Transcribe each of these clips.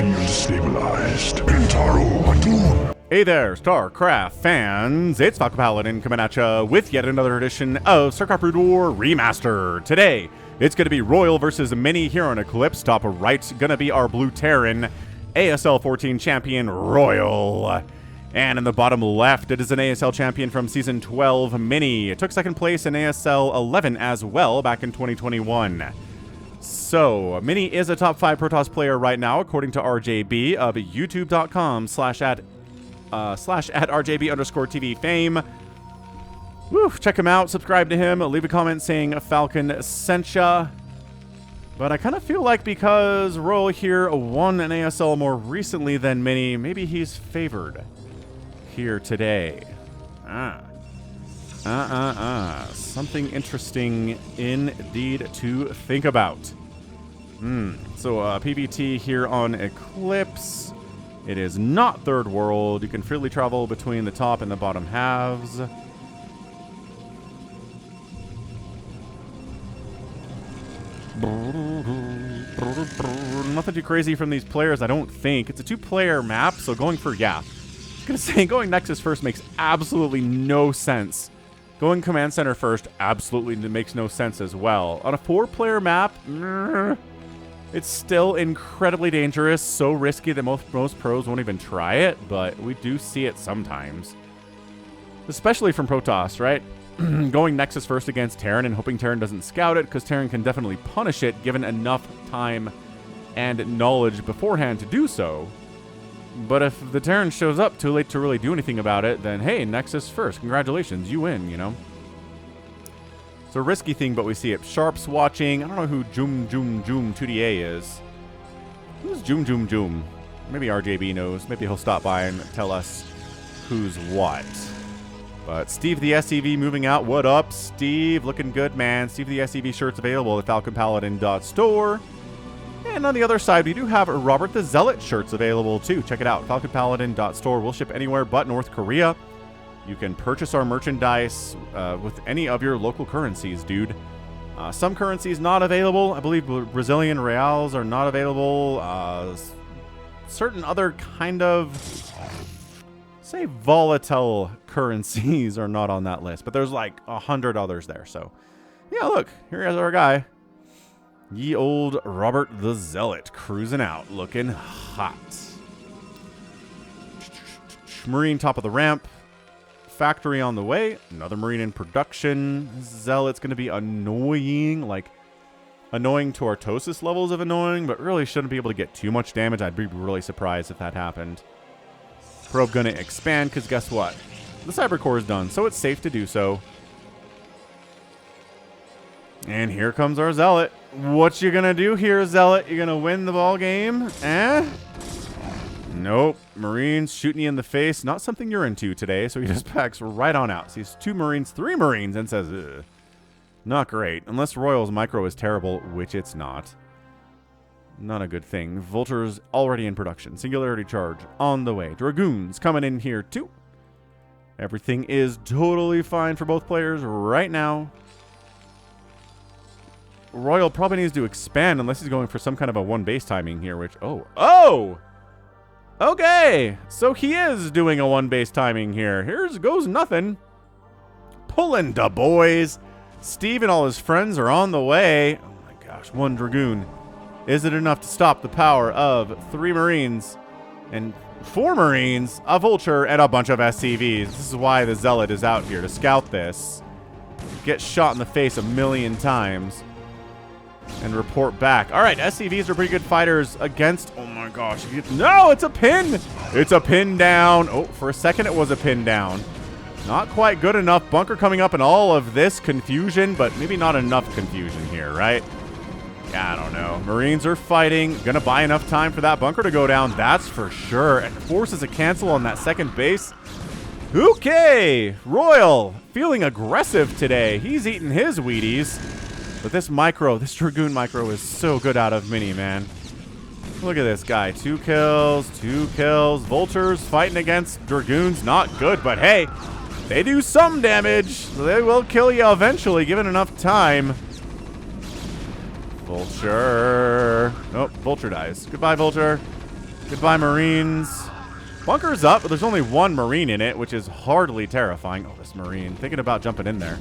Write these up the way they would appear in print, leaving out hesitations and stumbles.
Field stabilized. Kentaro Atun. Hey there, StarCraft fans! It's Falcon Paladin coming at ya with yet another edition of StarCraft Brood War Remastered. Today, it's going to be Royal versus Mini here on Eclipse. Top right, going to be our Blue Terran, ASL 14 champion Royal. And in the bottom left, it is an ASL champion from Season 12, Mini. It took second place in ASL 11 as well back in 2021. So, Mini is a top 5 Protoss player right now, according to RJB of youtube.com/@RJB_TV fame. Woo, check him out, subscribe to him, leave a comment saying Falcon sent ya. But I kind of feel like because Royal here won an ASL more recently than Mini, maybe he's favored here today. Something interesting indeed to think about. So PvT here on Eclipse. It is not third world. You can freely travel between the top and the bottom halves. Nothing too crazy from these players, I don't think. It's a 2-player map, so going for, I was gonna say going Nexus first makes absolutely no sense. Going Command Center first absolutely makes no sense as well. On a 4-player map, it's still incredibly dangerous, so risky that most pros won't even try it, but we do see it sometimes. Especially from Protoss, right? Going Nexus first against Terran and hoping Terran doesn't scout it, because Terran can definitely punish it given enough time and knowledge beforehand to do so. But if the Terran shows up too late to really do anything about it, then hey, Nexus first. Congratulations, you win, you know? It's a risky thing, but we see it. Sharp's watching. I don't know who Joom 2DA is. Who's Joom? Maybe RJB knows. Maybe he'll stop by and tell us who's what. But Steve the SCV moving out. What up, Steve? Looking good, man. Steve the SCV shirt's available at falconpaladin.store. And on the other side, we do have Robert the Zealot shirts available too. Check it out, falconpaladin.store. We'll ship anywhere but North Korea. You can purchase our merchandise with any of your local currencies, dude. Some currencies not available. I believe Brazilian reals are not available. Certain other kind of, say, volatile currencies are not on that list. But there's like 100 others there. So, yeah, look, here is our guy. Ye old Robert the Zealot cruising out, looking hot. Marine top of the ramp. Factory on the way. Another Marine in production. Zealot's going to be annoying. Like, annoying to Artosis levels of annoying, but really shouldn't be able to get too much damage. I'd be really surprised if that happened. Probe going to expand, because guess what? The Cyber Core is done, so it's safe to do so. And here comes our Zealot. What you gonna do here, Zealot? You gonna win the ball game? Nope. Marines shooting you in the face. Not something you're into today, so he just backs right on out. Sees 2 Marines, 3 Marines, and says, ugh. Not great. Unless Royal's micro is terrible, which it's not. Not a good thing. Vulture's already in production. Singularity charge on the way. Dragoons coming in here, too. Everything is totally fine for both players right now. Royal probably needs to expand unless he's going for some kind of a 1 base timing here, which... Oh! Okay! So he is doing a 1 base timing here. Here goes nothing. Pulling the boys. Steve and all his friends are on the way. Oh my gosh, 1 Dragoon. Is it enough to stop the power of 3 Marines and 4 Marines, a Vulture, and a bunch of SCVs? This is why the Zealot is out here, to scout this. Get shot in the face a million times. And report back. All right, SCVs are pretty good fighters against... Oh my gosh. No, it's a pin. It's a pin down. Oh, for a second it was a pin down. Not quite good enough. Bunker coming up and all of this confusion, but maybe not enough confusion here, right? Yeah, I don't know. Marines are fighting. Gonna buy enough time for that bunker to go down. That's for sure. And forces a cancel on that second base. Okay. Royal feeling aggressive today. He's eating his Wheaties. But this Dragoon micro is so good out of Mini, man. Look at this guy. 2 kills, 2 kills. Vultures fighting against Dragoons. Not good, but hey, they do some damage. So they will kill you eventually, given enough time. Vulture. Nope, Vulture dies. Goodbye, Vulture. Goodbye, Marines. Bunker's up, but there's only one Marine in it, which is hardly terrifying. Oh, this Marine. Thinking about jumping in there.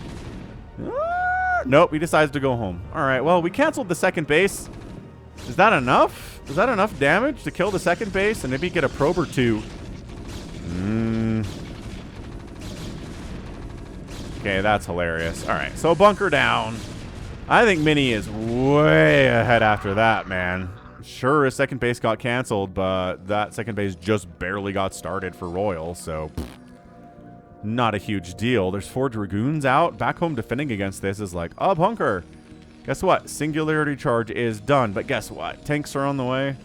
Nope, he decides to go home. All right, well, we canceled the second base. Is that enough? Is that enough damage to kill the second base and maybe get a probe or two? Okay, that's hilarious. All right, so bunker down. I think Mini is way ahead after that, man. Sure, his second base got canceled, but that second base just barely got started for Royal, so not a huge deal. There's 4 Dragoons out. Back home defending against this is like, oh, bunker. Guess what? Singularity charge is done, but guess what? Tanks are on the way.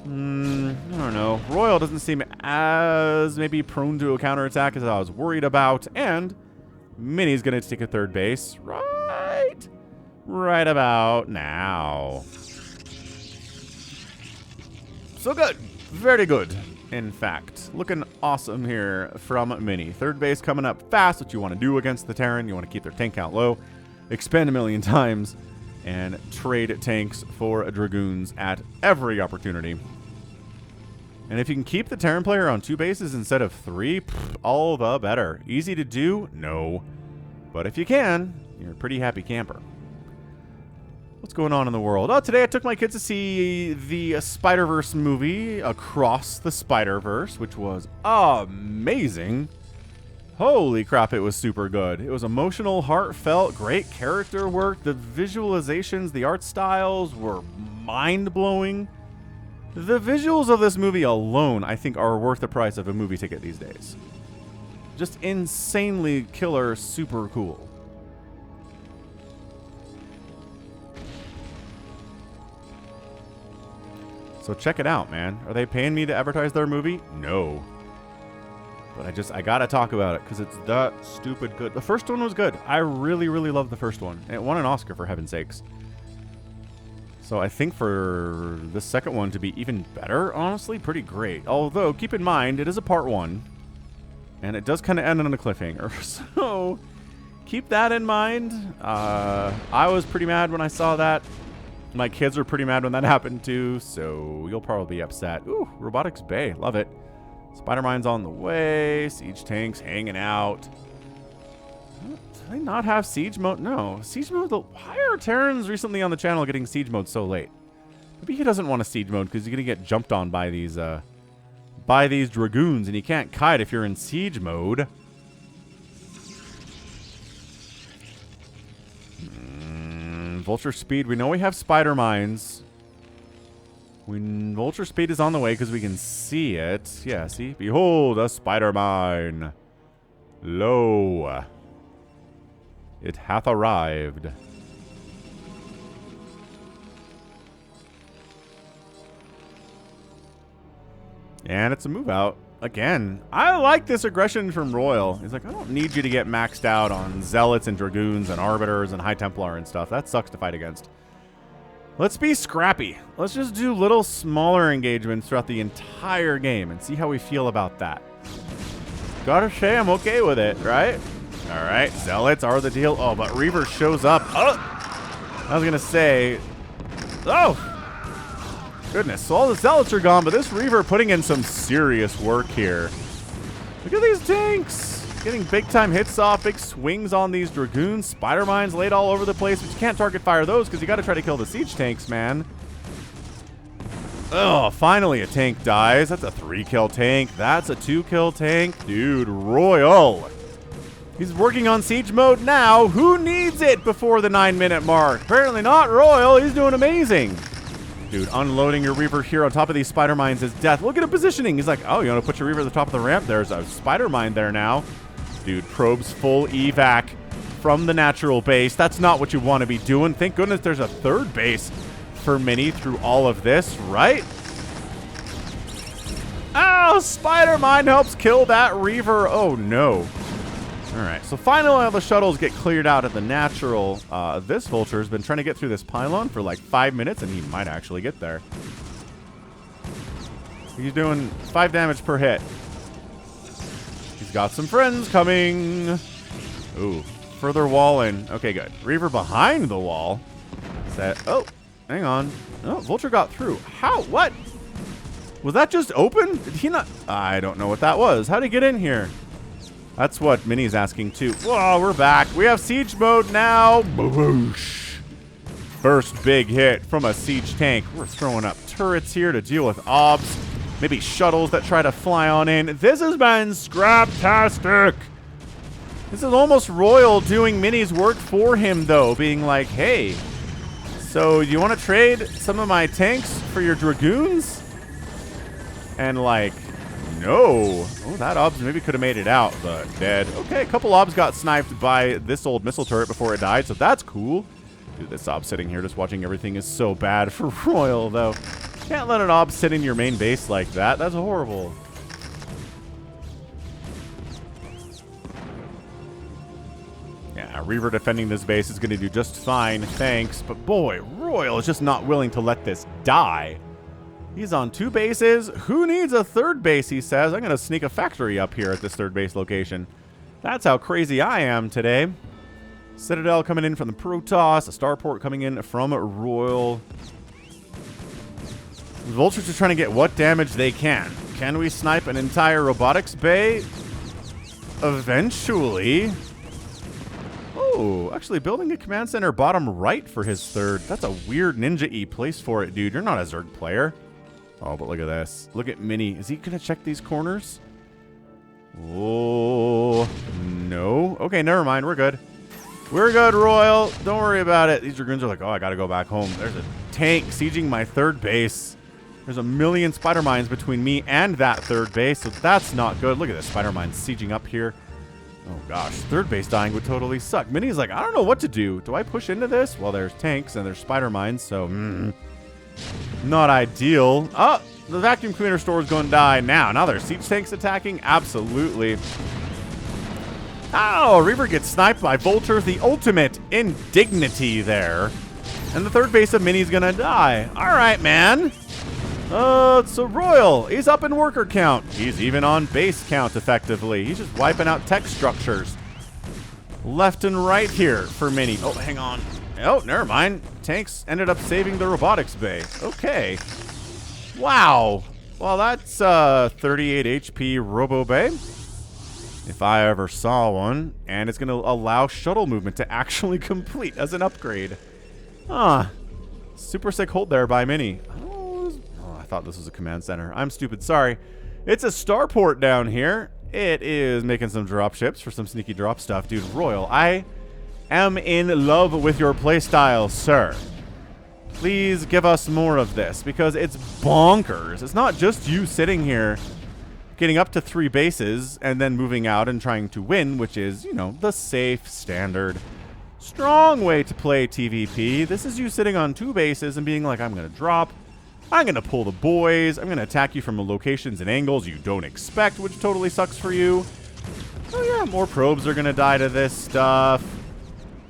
I don't know. Royal doesn't seem as maybe prone to a counterattack as I was worried about, and Mini's going to take a third base right about now. So good. Very good, in fact. Looking awesome here from Mini. Third base coming up fast. What you want to do against the Terran, you want to keep their tank count low, expand a million times, and trade tanks for Dragoons at every opportunity. And if you can keep the Terran player on 2 bases instead of 3, all the better. Easy to do? No. But if you can, you're a pretty happy camper. What's going on in the world? Oh, today I took my kids to see the Spider-Verse movie, Across the Spider-Verse, which was amazing. Holy crap, it was super good. It was emotional, heartfelt, great character work. The visualizations, the art styles were mind-blowing. The visuals of this movie alone, I think, are worth the price of a movie ticket these days. Just insanely killer, super cool. So check it out, man. Are they paying me to advertise their movie? No. But I gotta talk about it because it's that stupid good. The first one was good. I really, really loved the first one. It won an Oscar, for heaven's sakes. So I think for the second one to be even better, honestly, pretty great. Although, keep in mind, it is a part 1. And it does kind of end on a cliffhanger. So keep that in mind. I was pretty mad when I saw that. My kids were pretty mad when that happened too, so you'll probably be upset. Ooh, Robotics Bay. Love it. Spider-Mine's on the way. Siege tanks hanging out. Do they not have siege mode? No. Siege mode? Why are Terrans recently on the channel getting siege mode so late? Maybe he doesn't want a siege mode because he's going to get jumped on by these Dragoons, and you can't kite if you're in siege mode. Vulture speed. We know we have spider mines. Vulture speed is on the way because we can see it. Yeah, see? Behold, a spider mine. Lo. It hath arrived. And it's a move out. Again, I like this aggression from Royal. He's like, I don't need you to get maxed out on Zealots and Dragoons and Arbiters and High Templar and stuff. That sucks to fight against. Let's be scrappy. Let's just do little smaller engagements throughout the entire game and see how we feel about that. Gotta say, I'm okay with it, right? All right, Zealots are the deal. Oh, but Reaver shows up. Oh, I was gonna say, oh! Goodness, so all the Zealots are gone, but this Reaver putting in some serious work here. Look at these tanks. Getting big-time hits off, big swings on these Dragoons. Spider mines laid all over the place, but you can't target fire those because you got to try to kill the siege tanks, man. Oh, finally a tank dies. That's a 3-kill tank. That's a 2-kill tank. Dude, Royal. He's working on siege mode now. Who needs it before the 9-minute mark? Apparently not Royal. He's doing amazing. Dude, unloading your Reaver here on top of these spider mines is death. Look at him positioning. He's like, oh, you want to put your Reaver at the top of the ramp? There's a spider mine there now. Dude, probes full evac from the natural base. That's not what you want to be doing. Thank goodness there's a third base for Mini through all of this, right? Oh, spider mine helps kill that Reaver. Oh, no. All right, so finally all the shuttles get cleared out at the natural. This Vulture has been trying to get through this pylon for like 5 minutes, and he might actually get there. He's doing 5 damage per hit. He's got some friends coming. Ooh, further wall in. Okay, good. Reaver behind the wall. Oh, hang on. Oh, Vulture got through. How? What? Was that just open? Did he not? I don't know what that was. How'd he get in here? That's what Minnie's asking too. Whoa, we're back. We have siege mode now. Boosh. First big hit from a siege tank. We're throwing up turrets here to deal with obs. Maybe shuttles that try to fly on in. This has been scraptastic. This is almost Royal doing Minnie's work for him, though, being like, hey, so you want to trade some of my tanks for your dragoons? And like, no. Oh, that obs maybe could have made it out, but dead. Okay, a couple obs got sniped by this old missile turret before it died, so that's cool. Dude, this ob sitting here just watching everything is so bad for Royal, though. Can't let an ob sit in your main base like that. That's horrible. Yeah, Reaver defending this base is going to do just fine, thanks. But boy, Royal is just not willing to let this die. He's on 2 bases. Who needs a 3rd base, he says. I'm going to sneak a factory up here at this 3rd base location. That's how crazy I am today. Citadel coming in from the Protoss. A Starport coming in from Royal. The Vultures are trying to get what damage they can. Can we snipe an entire robotics bay? Eventually. Oh, actually building a command center bottom right for his 3rd. That's a weird ninja-y place for it, dude. You're not a Zerg player. Oh, but look at this. Look at Mini. Is he going to check these corners? Oh, no. Okay, never mind. We're good. We're good, Royal. Don't worry about it. These Dragoons are like, oh, I got to go back home. There's a tank sieging my 3rd base. There's a million spider mines between me and that 3rd base, so that's not good. Look at this spider mine sieging up here. Oh, gosh. 3rd base dying would totally suck. Mini's like, I don't know what to do. Do I push into this? Well, there's tanks and there's spider mines, so not ideal. Oh, the vacuum cleaner store is going to die now. Now there's siege tanks attacking? Absolutely. Oh, Reaver gets sniped by Vultures. The ultimate indignity there. And the 3rd base of Mini's going to die. All right, man. So Royal, he's up in worker count. He's even on base count effectively. He's just wiping out tech structures. Left and right here for Mini. Oh, hang on. Oh, never mind. Tanks ended up saving the robotics bay. Okay. Wow. Well, that's 38 HP Robo Bay. If I ever saw one. And it's going to allow shuttle movement to actually complete as an upgrade. Huh. Super sick hold there by Mini. I thought this was a command center. I'm stupid. Sorry. It's a starport down here. It is making some drop ships for some sneaky drop stuff. Dude, Royal, I am in love with your playstyle, sir. Please give us more of this because it's bonkers. It's not just you sitting here getting up to 3 bases and then moving out and trying to win, which is, you know, the safe, standard, strong way to play TVP. This is you sitting on 2 bases and being like, I'm going to drop. I'm going to pull the boys. I'm going to attack you from locations and angles you don't expect, which totally sucks for you. Oh, yeah, more probes are going to die to this stuff.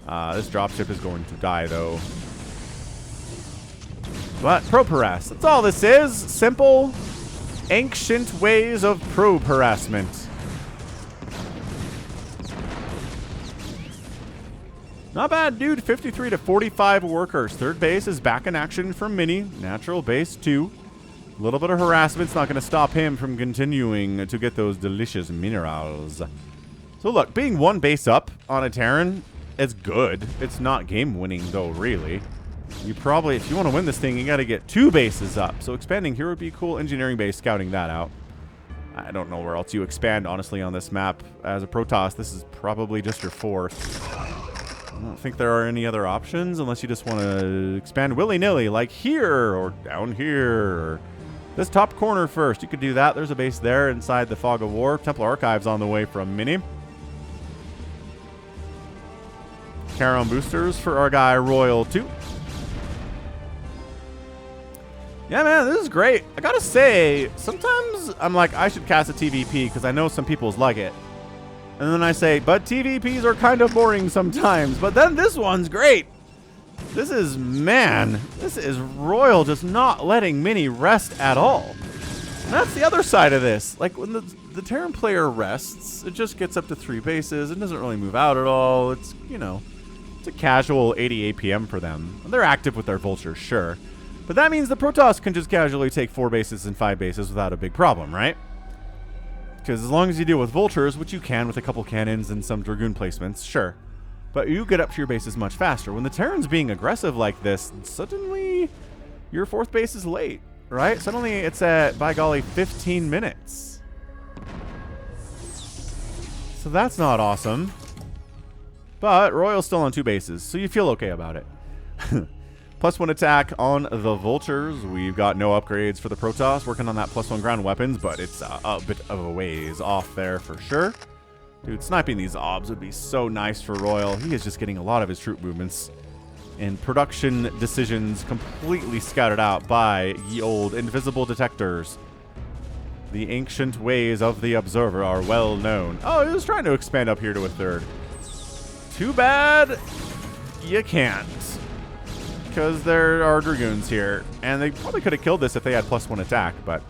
This dropship is going to die, though. But probe harass. That's all this is. Simple, ancient ways of probe harassment. Not bad, dude. 53 to 45 workers. 3rd base is back in action from Mini. Natural base 2. A little bit of harassment's not going to stop him from continuing to get those delicious minerals. So look, being 1 base up on a Terran is good. It's not game winning though, really. You probably, if you want to win this thing, you got to get 2 bases up. So expanding here would be cool. Engineering base, scouting that out. I don't know where else you expand, honestly, on this map. As a Protoss, this is probably just your 4th. I don't think there are any other options unless you just want to expand willy-nilly, like here or down here or this top corner first. You could do that. There's a base there inside the Fog of War. Templar Archives on the way from Mini. Charon boosters for our guy Royal too. Yeah, man, this is great. I gotta say, sometimes I'm like, I should cast a TVP because I know some people's like it. And then I say, but TVPs are kind of boring sometimes. But then this one's great. This is, man, this is Royal just not letting Mini rest at all. And that's the other side of this. Like, when the Terran player rests, it just gets up to 3 bases. It doesn't really move out at all. It's, you know, it's a casual 80 APM for them. They're active with their vultures, sure. But that means the Protoss can just casually take 4 bases and 5 bases without a big problem, right? Because as long as you deal with vultures, which you can with a couple cannons and some Dragoon placements, sure. But you get up to your bases much faster. When the Terran's being aggressive like this, suddenly your 4th base is late, right? Suddenly it's at, by golly, 15 minutes. So that's not awesome. But Royal's still on 2 bases, so you feel okay about it. +1 attack on the vultures. We've got no upgrades for the Protoss. Working on that +1 ground weapons, but it's a bit of a ways off there for sure. Dude, sniping these obs would be so nice for Royal. He is just getting a lot of his troop movements and production decisions completely scouted out by ye old invisible detectors. The ancient ways of the observer are well known. Oh, he was trying to expand up here to a 3rd. Too bad you can't. Because there are Dragoons here. And they probably could have killed this if they had +1 attack, but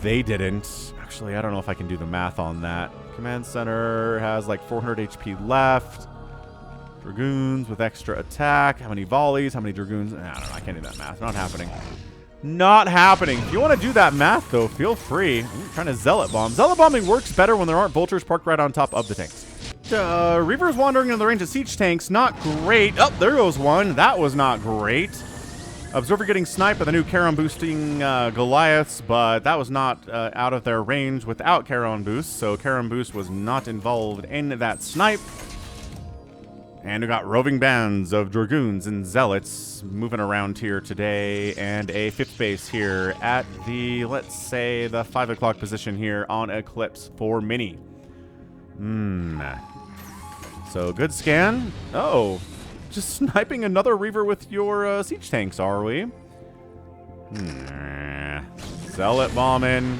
they didn't. Actually, I don't know if I can do the math on that. Command Center has like 400 HP left. Dragoons with extra attack. How many volleys? How many Dragoons? I don't know. I can't do that math. Not happening. Not happening. If you want to do that math, though, feel free. I'm trying to Zealot Bomb. Zealot Bombing works better when there aren't vultures parked right on top of the tanks. Reavers wandering in the range of siege tanks. Not great. Oh, there goes one. That was not great. Observer getting sniped by the new Charon boosting Goliaths, but that was not out of their range without Charon boost, so Charon boost was not involved in that snipe. And we got roving bands of Dragoons and Zealots moving around here today, and a 5th base here at the, let's say, the 5 o'clock position here on Eclipse for Mini. So good scan. Oh, just sniping another Reaver with your siege tanks, are we? Zealot bombing.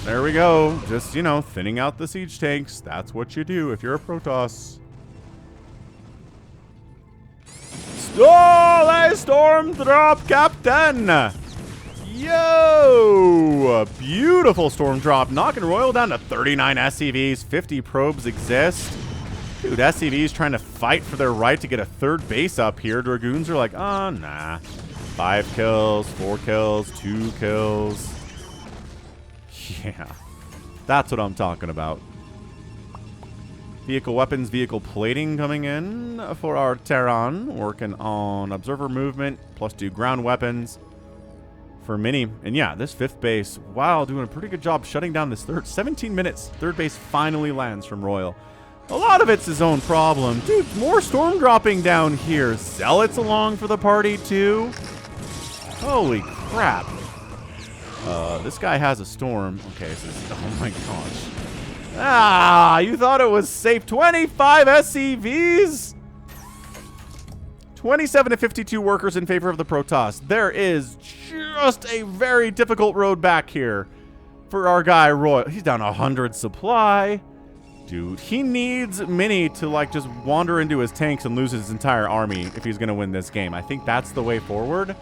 There we go. Just, you know, thinning out the siege tanks. That's what you do if you're a Protoss. Oh, a storm drop, Captain! Yo! Beautiful storm drop. Knocking Royal down to 39 SCVs. 50 probes exist. Dude, SCVs trying to fight for their right to get a 3rd base up here. Dragoons are like, oh, nah. 5 kills, 4 kills, 2 kills. Yeah, that's what I'm talking about. Vehicle weapons, vehicle plating coming in for our Terran. Working on observer movement, +2 ground weapons for Mini. And yeah, this 5th base, wow, doing a pretty good job shutting down this 17 minutes. 3rd base finally lands from Royal. A lot of it's his own problem. Dude, more storm dropping down here. Zealots along for the party too. Holy crap. This guy has a storm. Okay, so oh my gosh. Ah, you thought it was safe. 25 SCVs? 27 to 52 workers in favor of the Protoss. There is just a very difficult road back here for our guy Roy. He's down 100 supply. Dude, he needs Mini to like just wander into his tanks and lose his entire army if he's going to win this game. I think that's the way forward.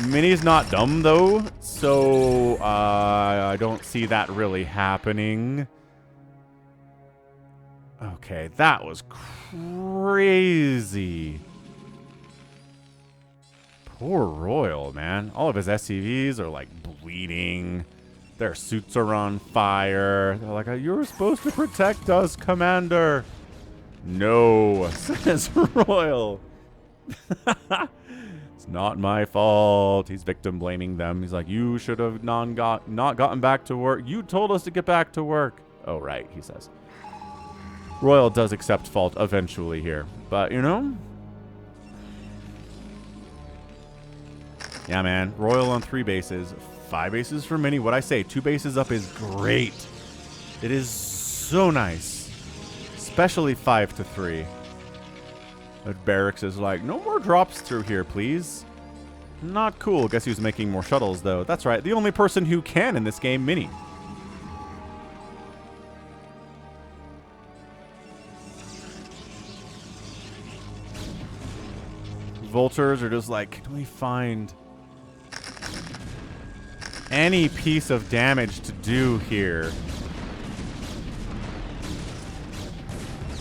Mini's not dumb, though, so I don't see that really happening. Okay, that was crazy. Poor Royal, man. All of his SCVs are, like, bleeding. Their suits are on fire. They're like, you were supposed to protect us, Commander. No, says Royal. Not my fault. He's victim blaming them. He's like, you should have not gotten back to work. You told us to get back to work. Oh, right, he says. Royal does accept fault eventually here. But, you know. Yeah, man. Royal on 3 bases. 5 bases for Mini. What I say, 2 bases up is great. It is so nice. Especially 5 to 3. But Barracks is like, no more drops through here, please. Not cool. Guess who's making more shuttles, though? That's right. The only person who can in this game, Mini. Vultures are just like, can we find any piece of damage to do here?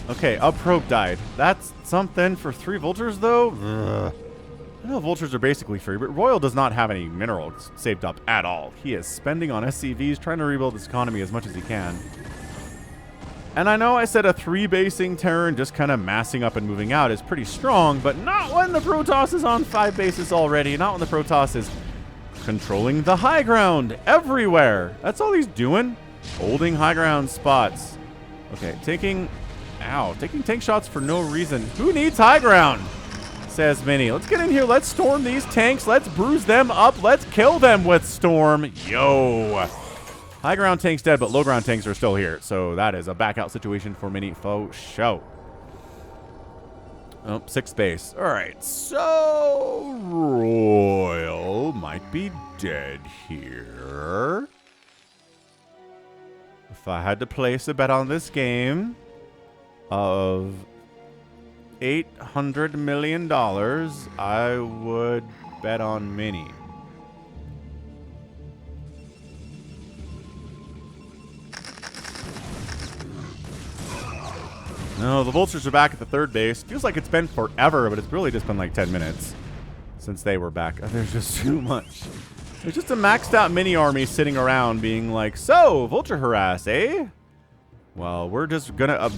Okay, a probe died. That's something for 3 vultures, though. Ugh. I know vultures are basically free, but Royal does not have any minerals saved up at all. He is spending on SCVs, trying to rebuild his economy as much as he can. And I know I said a 3-basing Terran just kind of massing up and moving out is pretty strong, but not when the Protoss is on 5 bases already. Not when the Protoss is controlling the high ground everywhere. That's all he's doing. Holding high ground spots. Okay, taking tank shots for no reason. Who needs high ground? Says Mini. Let's get in here. Let's storm these tanks. Let's bruise them up. Let's kill them with storm. Yo. High ground tanks dead, but low ground tanks are still here. So that is a back out situation for Mini faux show. Oh, 6th base. All right. So Royal might be dead here. If I had to place a bet on this game of $800 million, I would bet on Mini. No, the vultures are back at the 3rd base. Feels like it's been forever, but it's really just been like 10 minutes since they were back. There's just too much. There's just a maxed out mini army sitting around being like, so, vulture harass, eh? Well, we're just gonna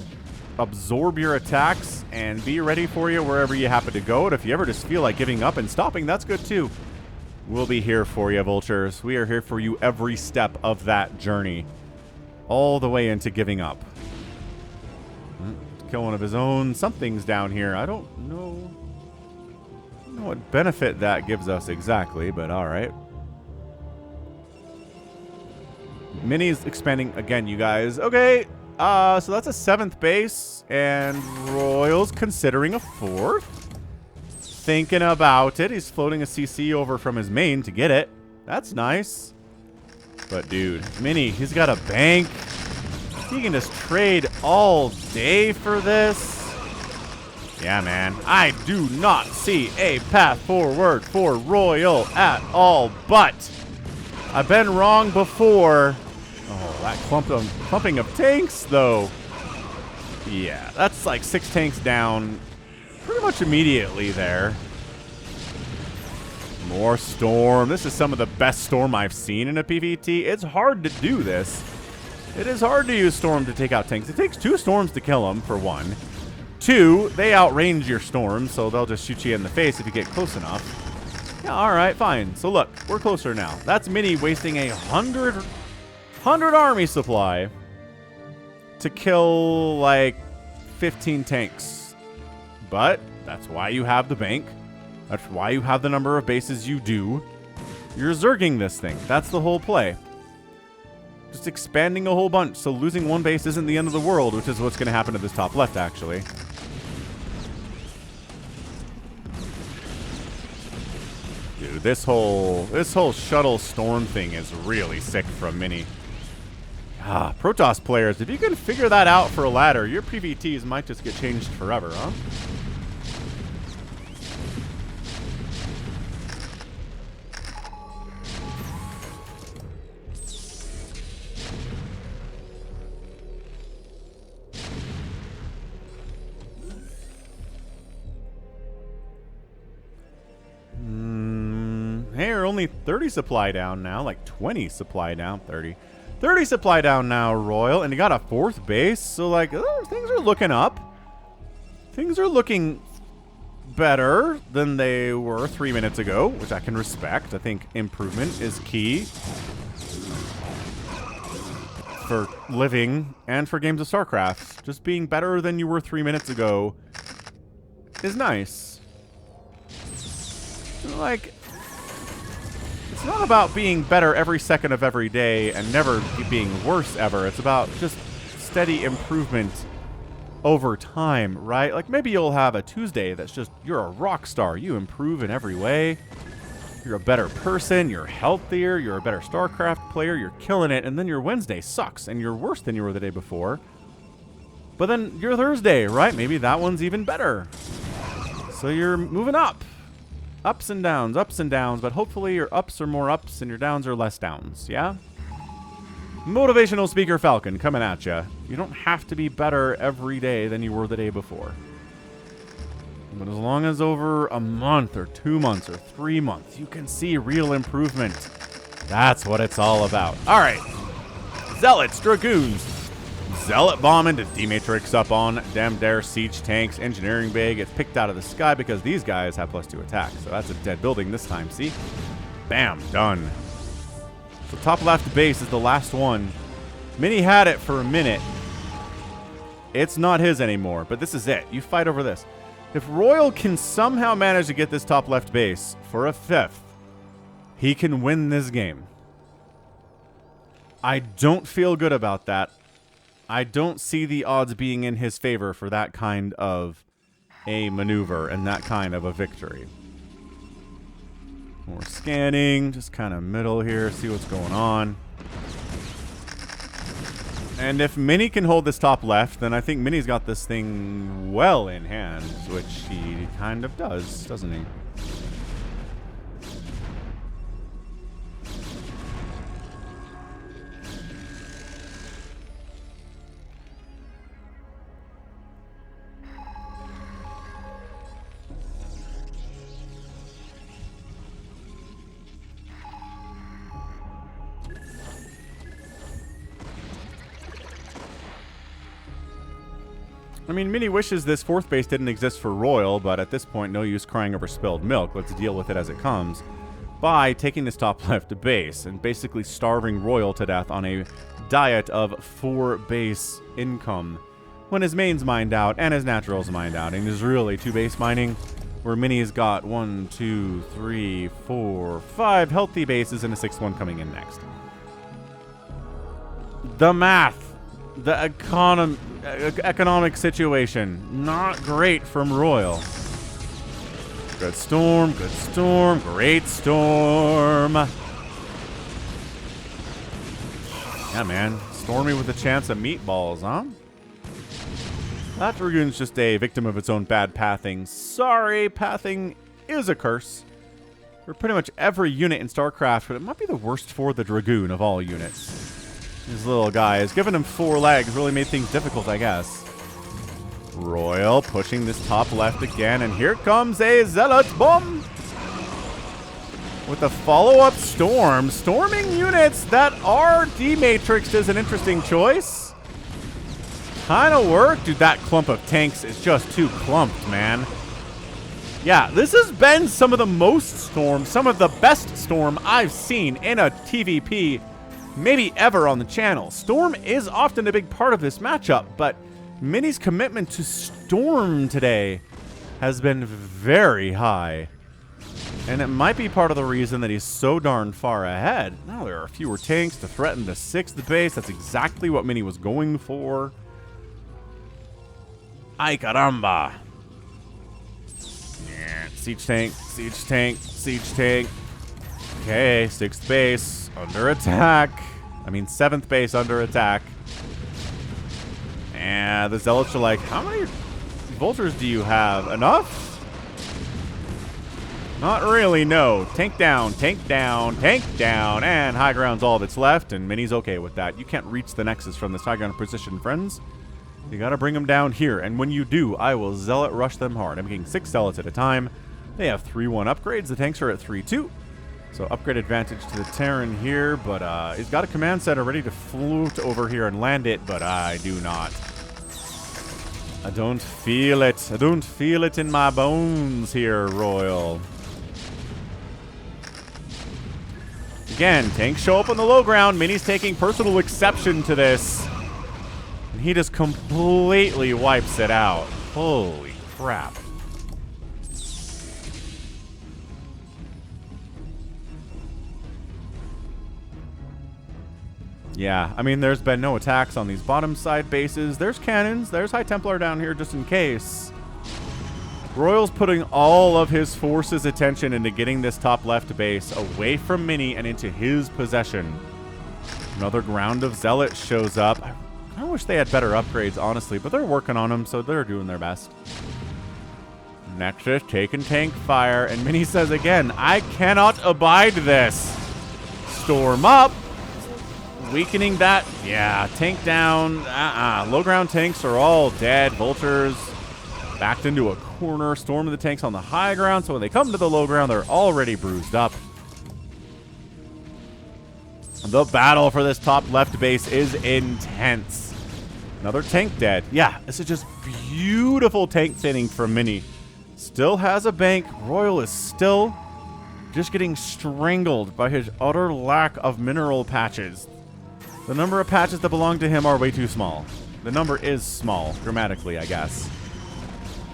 absorb your attacks and be ready for you wherever you happen to go. And if you ever just feel like giving up and stopping, that's good too. We'll be here for you, vultures. We are here for you every step of that journey. All the way into giving up. Kill one of his own. Something's down here. I don't know what benefit that gives us exactly, but alright. Mini's expanding again, you guys. Okay. So that's a 7th base, and Royal's considering a 4th. Thinking about it. He's floating a CC over from his main to get it. That's nice. But dude, Mini, he's got a bank. He can just trade all day for this. Yeah, man. I do not see a path forward for Royal at all, but I've been wrong before. Oh, that clumping of tanks, though. Yeah, that's like 6 tanks down pretty much immediately there. More storm. This is some of the best storm I've seen in a PvT. It's hard to do this. It is hard to use storm to take out tanks. It takes 2 storms to kill them, for 1. 2, they outrange your storms, so they'll just shoot you in the face if you get close enough. Yeah, alright, fine. So look, we're closer now. That's Mini wasting 100 army supply to kill, like, 15 tanks. But that's why you have the bank. That's why you have the number of bases you do. You're zerging this thing. That's the whole play. Just expanding a whole bunch, so losing 1 base isn't the end of the world, which is what's going to happen to this top left, actually. Dude, this whole shuttle storm thing is really sick from Mini. Ah, Protoss players, if you can figure that out for a ladder, your PvTs might just get changed forever, huh? Hey, we're only 30 supply down now, like 20 supply down, 30 supply down now, Royal, and you got a 4th base, so like things are looking up. Things are looking better than they were 3 minutes ago, which I can respect. I think improvement is key for living and for games of StarCraft. Just being better than you were 3 minutes ago is nice. Like, it's not about being better every second of every day and never being worse ever. It's about just steady improvement over time, right? Like, maybe you'll have a Tuesday that's just, you're a rock star. You improve in every way. You're a better person. You're healthier. You're a better StarCraft player. You're killing it. And then your Wednesday sucks and you're worse than you were the day before. But then your Thursday, right? Maybe that one's even better. So you're moving up. Ups and downs, but hopefully your ups are more ups and your downs are less downs, yeah? Motivational speaker Falcon coming at ya. You don't have to be better every day than you were the day before. But as long as over a month or 2 months or 3 months, you can see real improvement. That's what it's all about. All right. Zealots, Dragoons. Zealot bomb into D-Matrix up on them there siege tanks. Engineering bay gets picked out of the sky because these guys have +2 attack. So that's a dead building this time, see? Bam, done. So top left base is the last one. Mini had it for a minute. It's not his anymore, but this is it. You fight over this. If Royal can somehow manage to get this top left base for a 5th, he can win this game. I don't feel good about that. I don't see the odds being in his favor for that kind of a maneuver and that kind of a victory. More scanning, just kind of middle here, see what's going on. And if Mini can hold this top left, then I think Mini's got this thing well in hand, which he kind of does, doesn't he? I mean, Mini wishes this 4th base didn't exist for Royal, but at this point, no use crying over spilled milk. Let's deal with it as it comes by taking this top left base and basically starving Royal to death on a diet of 4 base income when his main's mined out and his natural's mined out. And he's really 2 base mining, where Mini's got 1, 2, 3, 4, 5 healthy bases and a 6th one coming in next. The math. The economic situation, not great from Royal. Good storm, great storm. Yeah, man. Stormy with a chance of meatballs, huh? That Dragoon's just a victim of its own bad pathing. Sorry, pathing is a curse for pretty much every unit in StarCraft, but it might be the worst for the Dragoon of all units. These little guys, giving him 4 legs really made things difficult, I guess. Royal pushing this top left again, and here comes a Zealot bomb with a follow-up storm. Storming units that are D-Matrixed is an interesting choice. Kind of work. Dude, that clump of tanks is just too clumped, man. Yeah, this has been some of the most storm, some of the best storm I've seen in a TVP maybe ever on the channel. Storm is often a big part of this matchup, but Mini's commitment to Storm today has been very high. And it might be part of the reason that he's so darn far ahead. Now there are fewer tanks to threaten the 6th base. That's exactly what Mini was going for. Ay caramba. Yeah, siege tank, siege tank, siege tank. Okay, 6th base under attack. I mean, 7th base under attack. And the Zealots are like, how many Vultures do you have? Enough? Not really, no. Tank down, tank down, tank down. And high ground's all that's left, and Mini's okay with that. You can't reach the Nexus from this high ground position, friends. You gotta bring them down here, and when you do, I will Zealot rush them hard. I'm getting 6 Zealots at a time. They have 3-1 upgrades. The tanks are at 3-2. So upgrade advantage to the Terran here, but he's got a command center ready to float over here and land it, but I do not. I don't feel it. I don't feel it in my bones here, Royal. Again, tanks show up on the low ground. Mini's taking personal exception to this. And he just completely wipes it out. Holy crap. Yeah, I mean, there's been no attacks on these bottom side bases. There's cannons. There's High Templar down here just in case. Royal's putting all of his forces' attention into getting this top left base away from Mini and into his possession. Another ground of Zealots shows up. I wish they had better upgrades, honestly, but they're working on them, so they're doing their best. Nexus taking tank fire, and Mini says again, I cannot abide this. Storm up. weakening that. Yeah, tank down. Low ground tanks are all dead. Vultures backed into a corner. Storm of the tanks on the high ground, so when they come to the low ground, they're already bruised up. The battle for this top left base is intense. Another tank dead. Yeah, this is just beautiful tank thinning from Mini. Still has a bank. Royal is still just getting strangled by his utter lack of mineral patches. The number of patches that belong to him are way too small. The number is small, grammatically, I guess.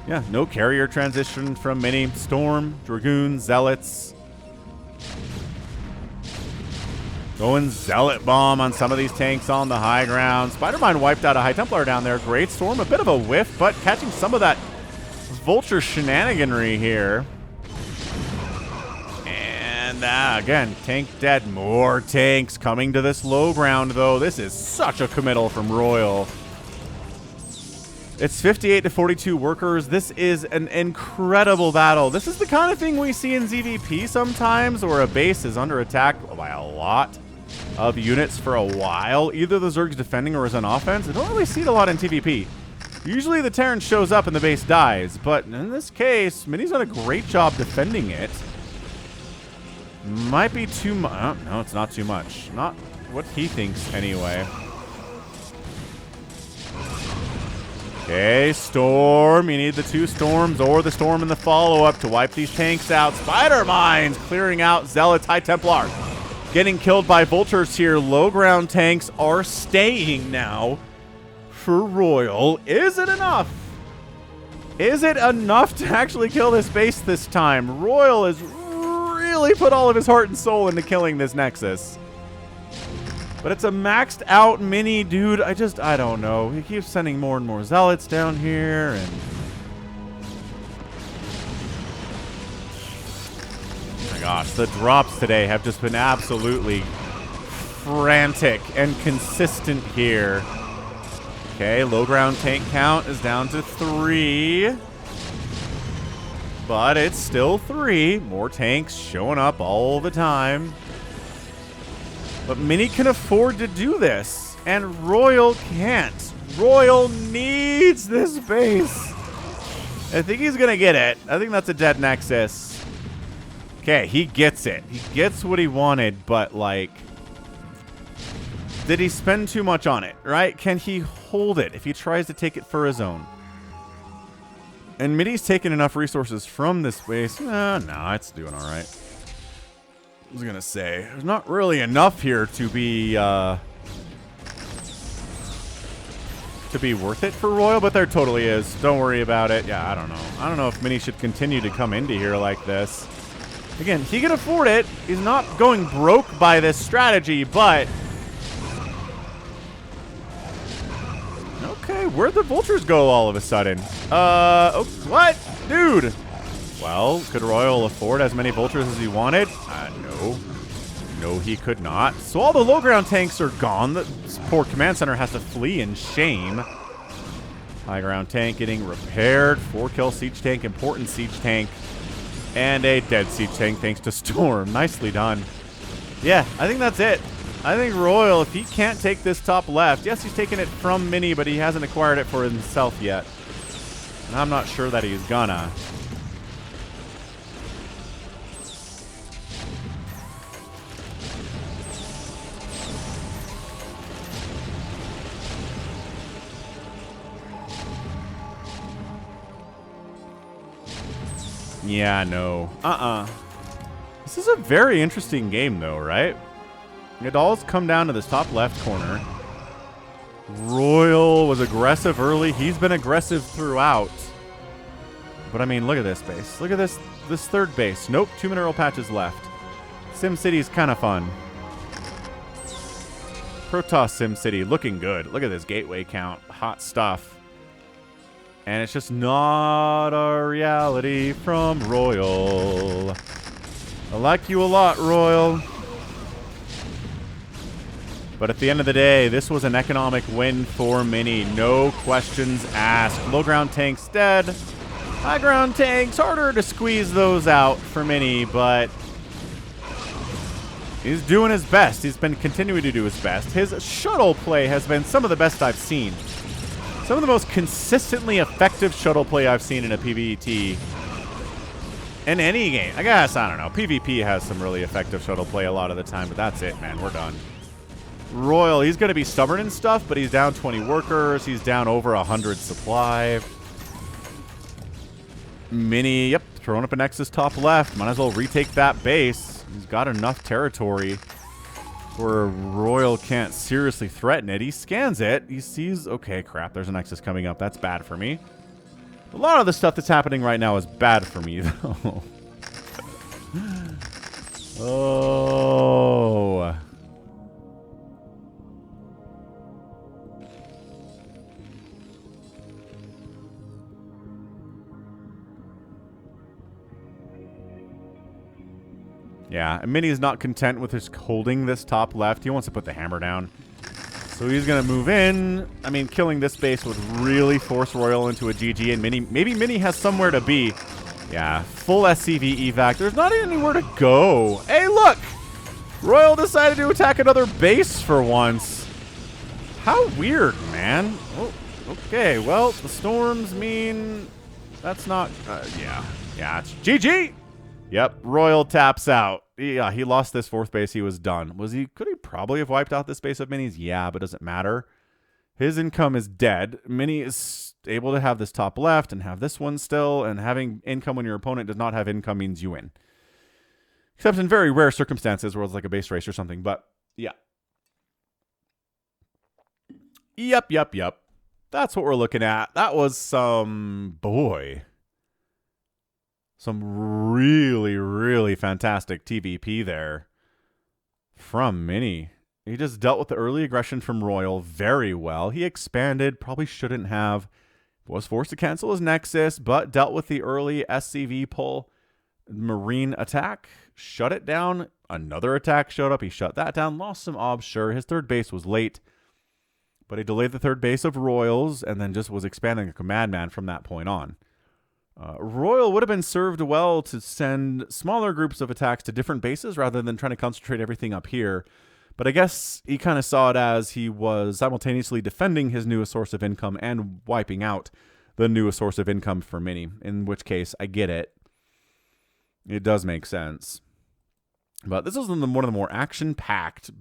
Yeah, no carrier transition from Mini. Storm, Dragoons, Zealots. Going Zealot Bomb on some of these tanks on the high ground. Spider-Mine wiped out a High Templar down there. Great Storm, a bit of a whiff, but catching some of that Vulture shenaniganry here. And again, tank dead. More tanks coming to this low ground, though. This is such a committal from Royal. It's 58 to 42 workers. This is an incredible battle. This is the kind of thing we see in ZVP sometimes, where a base is under attack by a lot of units for a while. Either the Zerg's defending or is on offense. I don't really see it a lot in TVP. Usually the Terran shows up and the base dies, but in this case, Mini's done a great job defending it. Might be too much. No, it's not too much. Not what he thinks, anyway. Okay, Storm. You need the two Storms or the Storm in the follow-up to wipe these tanks out. Spider-Mines clearing out Zealots. High Templar getting killed by Vultures here. Low ground tanks are staying now for Royal. Is it enough? Is it enough to actually kill this base this time? Royal has really put all of his heart and soul into killing this Nexus. But it's a maxed out Mini, dude. I don't know. He keeps sending more and more Zealots down here, and oh my gosh, the drops today have just been absolutely frantic and consistent here. Okay, low ground tank count is down to 3. But it's still 3. More tanks showing up all the time. But Mini can afford to do this, and Royal can't. Royal needs this base. I think he's going to get it. I think that's a dead Nexus. Okay, he gets it. He gets what he wanted, but, like, did he spend too much on it, right? Can he hold it if he tries to take it for his own? And Mini's taken enough resources from this base. No, it's doing all right. I was going to say, there's not really enough here to be worth it for Royal, but there totally is. Don't worry about it. Yeah, I don't know. I don't know if Mini should continue to come into here like this. Again, he can afford it. He's not going broke by this strategy, but okay, where'd the Vultures go all of a sudden? Oh, what? Dude. Well, could Royal afford as many Vultures as he wanted? No. No, he could not. So all the low ground tanks are gone. The poor command center has to flee in shame. High ground tank getting repaired. 4-kill siege tank, important siege tank. And a dead siege tank thanks to Storm. Nicely done. Yeah, I think that's it. I think Royal, if he can't take this top left, yes, he's taking it from Mini, but he hasn't acquired it for himself yet. And I'm not sure that he's gonna. Yeah, no. This is a very interesting game, though, right? It all come down to this top left corner. Royal was aggressive early. He's been aggressive throughout. But, I mean, look at this base. Look at this third base. Nope, 2 mineral patches left. SimCity's kind of fun. Protoss SimCity looking good. Look at this gateway count. Hot stuff. And it's just not a reality from Royal. I like you a lot, Royal. But at the end of the day, this was an economic win for Mini. No questions asked. Low ground tanks dead. High ground tanks, harder to squeeze those out for Mini, but He's doing his best. He's been continuing to do his best. His shuttle play has been some of the best I've seen. Some of the most consistently effective shuttle play I've seen in a PvT in any game. I guess, I don't know. PvP has some really effective shuttle play a lot of the time, but that's it, man. We're done. Royal, he's going to be stubborn and stuff, but he's down 20 workers. He's down over 100 supply. Mini, yep, throwing up a Nexus top left. Might as well retake that base. He's got enough territory where Royal can't seriously threaten it. He scans it. He sees, okay, crap, there's a Nexus coming up. That's bad for me. A lot of the stuff that's happening right now is bad for me, though. Oh. Yeah, and Mini is not content with his holding this top left. He wants to put the hammer down. So he's going to move in. I mean, killing this base would really force Royal into a GG, and maybe Mini has somewhere to be. Yeah, full SCV evac. There's not anywhere to go. Hey, look! Royal decided to attack another base for once. How weird, man. Oh, okay, well, the storms mean that's not... yeah, it's GG! Yep, Royal taps out. Yeah, he lost this fourth base. He was done. Could he probably have wiped out this base of Minis? Yeah, but doesn't matter. His income is dead. Mini is able to have this top left and have this one still, and having income when your opponent does not have income means you win. Except in very rare circumstances where it's like a base race or something, but yeah. Yep. That's what we're looking at. That was some... boy... some really, really fantastic TVP there from Mini. He just dealt with the early aggression from Royal very well. He expanded, probably shouldn't have. Was forced to cancel his Nexus, but dealt with the early SCV pull. Marine attack, shut it down. Another attack showed up. He shut that down. Lost some obs, sure. His third base was late, but he delayed the third base of Royals and then just was expanding a command man from that point on. Royal would have been served well to send smaller groups of attacks to different bases rather than trying to concentrate everything up here. But I guess he kind of saw it as he was simultaneously defending his newest source of income and wiping out the newest source of income for Mini, in which case I get it. It does make sense. But this is one of the more action-packed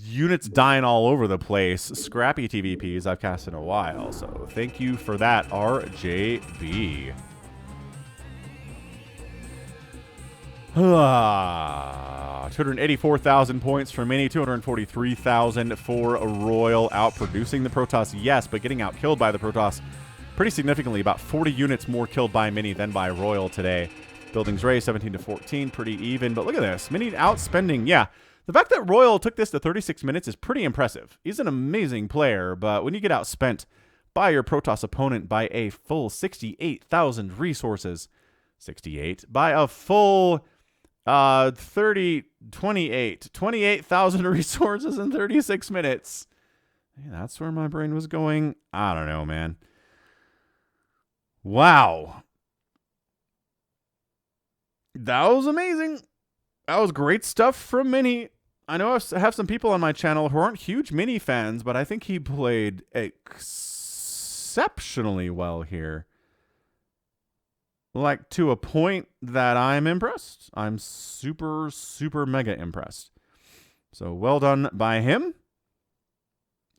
units dying all over the place. Scrappy TVPs I've cast in a while. So thank you for that, RJB. 284,000 points for Mini, 243,000 for Royal. Outproducing the Protoss, yes, but getting out-killed by the Protoss pretty significantly. About 40 units more killed by Mini than by Royal today. Buildings raised 17 to 14, pretty even. But look at this. Mini outspending, yeah. The fact that Royal took this to 36 minutes is pretty impressive. He's an amazing player, but when you get outspent by your Protoss opponent by a full 68,000 resources, 68, by a full 28,000 resources in 36 minutes. Yeah, that's where my brain was going. I don't know, man. Wow. That was amazing. That was great stuff from Mini. I know I have some people on my channel who aren't huge Mini fans, but I think he played exceptionally well here. Like, to a point that I'm impressed. I'm super, super mega impressed. So, well done by him.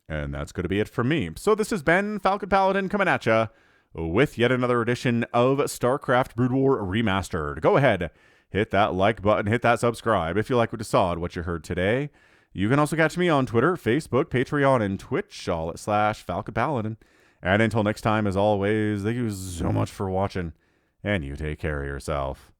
And that's going to be it from me. So, this has been Falcon Paladin coming at ya with yet another edition of StarCraft Brood War Remastered. Go ahead, hit that like button, hit that subscribe if you like what you saw and what you heard today. You can also catch me on Twitter, Facebook, Patreon, and Twitch, all at /Falcon Paladin. And until next time, as always, thank you so much for watching, and you take care of yourself.